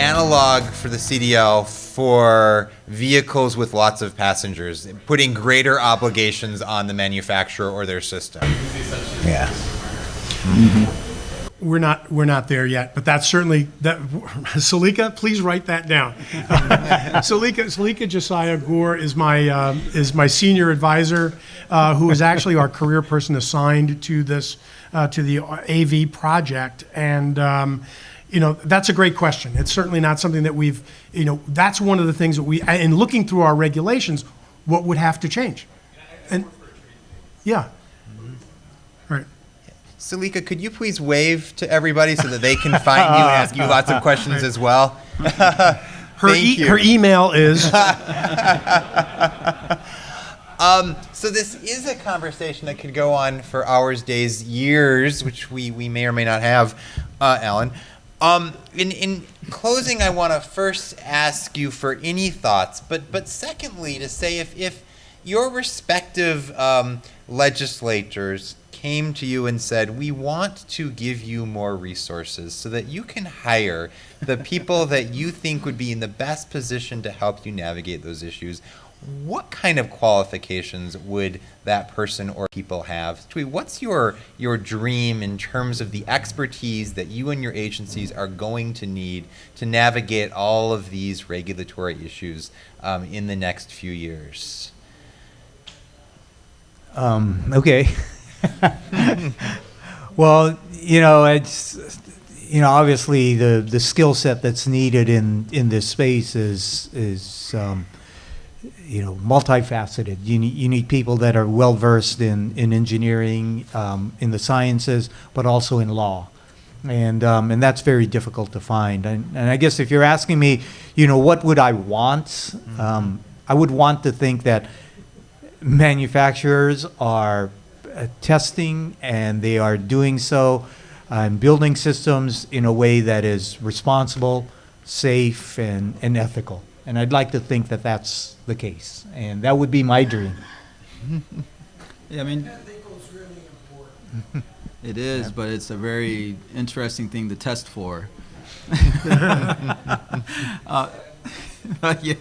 analog for the CDL for vehicles with lots of passengers, putting greater obligations on the manufacturer or their system. Yeah. Mm-hmm. We're not there yet, but that's certainly that. Salika, please write that down. Salika Josiah Gore is my senior advisor, who is actually our career person assigned to this to the AV project, and that's a great question. It's certainly not something that we've that's one of the things that we, in looking through our regulations, what would have to change, and yeah, right. Salika, could you please wave to everybody so that they can find you and ask you lots of questions as well? Her email is. So this is a conversation that could go on for hours, days, years, which we may or may not have, Alan. In closing, I want to first ask you for any thoughts, but secondly, to say if your respective legislators came to you and said, we want to give you more resources so that you can hire the people that you think would be in the best position to help you navigate those issues, what kind of qualifications would that person or people have? What's your dream in terms of the expertise that you and your agencies are going to need to navigate all of these regulatory issues in the next few years? Okay. Well, it's obviously the skill set that's needed in this space is multifaceted. You need people that are well versed in engineering, in the sciences, but also in law, and that's very difficult to find. And I guess if you're asking me, what would I want? I would want to think that manufacturers are testing, and they are doing so and building systems in a way that is responsible, safe, and ethical. And I'd like to think that that's the case, and that would be my dream. Yeah, I mean, Ethical's really important. it is, but it's a very interesting thing to test for. Yeah,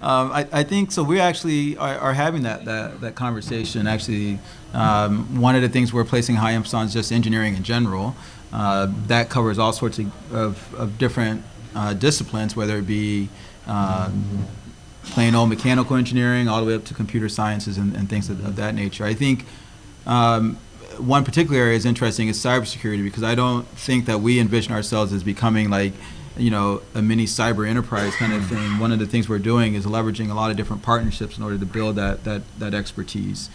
I think so. We actually are having that conversation. Actually, one of the things we're placing high emphasis on is just engineering in general. That covers all sorts of different disciplines, whether it be plain old mechanical engineering all the way up to computer sciences and things of that nature. I think one particular area is interesting is cybersecurity, because I don't think that we envision ourselves as becoming like a mini cyber enterprise kind of thing. One of the things we're doing is leveraging a lot of different partnerships in order to build that expertise.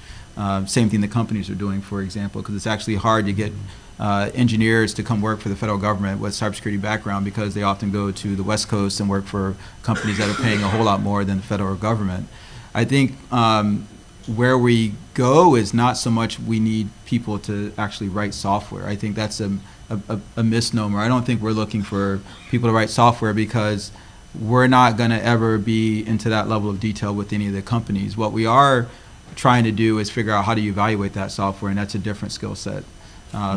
Same thing the companies are doing, for example, because it's actually hard to get engineers to come work for the federal government with cybersecurity background, because they often go to the West Coast and work for companies that are paying a whole lot more than the federal government. I think where we go is not so much we need people to actually write software. I think that's a misnomer. I don't think we're looking for people to write software, because we're not going to ever be into that level of detail with any of the companies. What we are trying to do is figure out how do you evaluate that software, and that's a different skill set.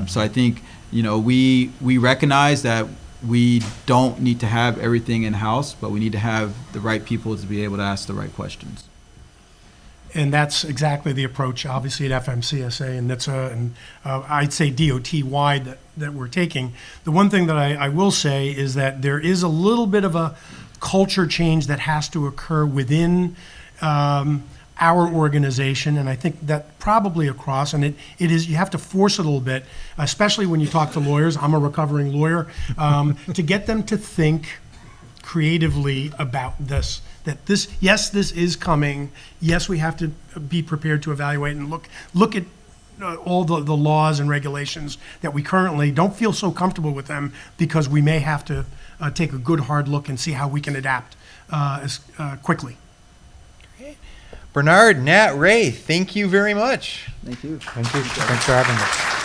So I think we recognize that we don't need to have everything in-house, but we need to have the right people to be able to ask the right questions. And that's exactly the approach, obviously, at FMCSA and NHTSA, and I'd say DOT-wide that we're taking. The one thing that I will say is that there is a little bit of a culture change that has to occur within our organization, and I think that probably across, and it is, you have to force it a little bit, especially when you talk to lawyers. I'm a recovering lawyer, to get them to think creatively about this. That this, yes, this is coming. Yes, we have to be prepared to evaluate and look at all the laws and regulations that we currently don't feel so comfortable with them, because we may have to take a good hard look and see how we can adapt quickly. Great. Bernard, Nat, Ray, thank you very much. Thank you. Thank you. Thanks for having us.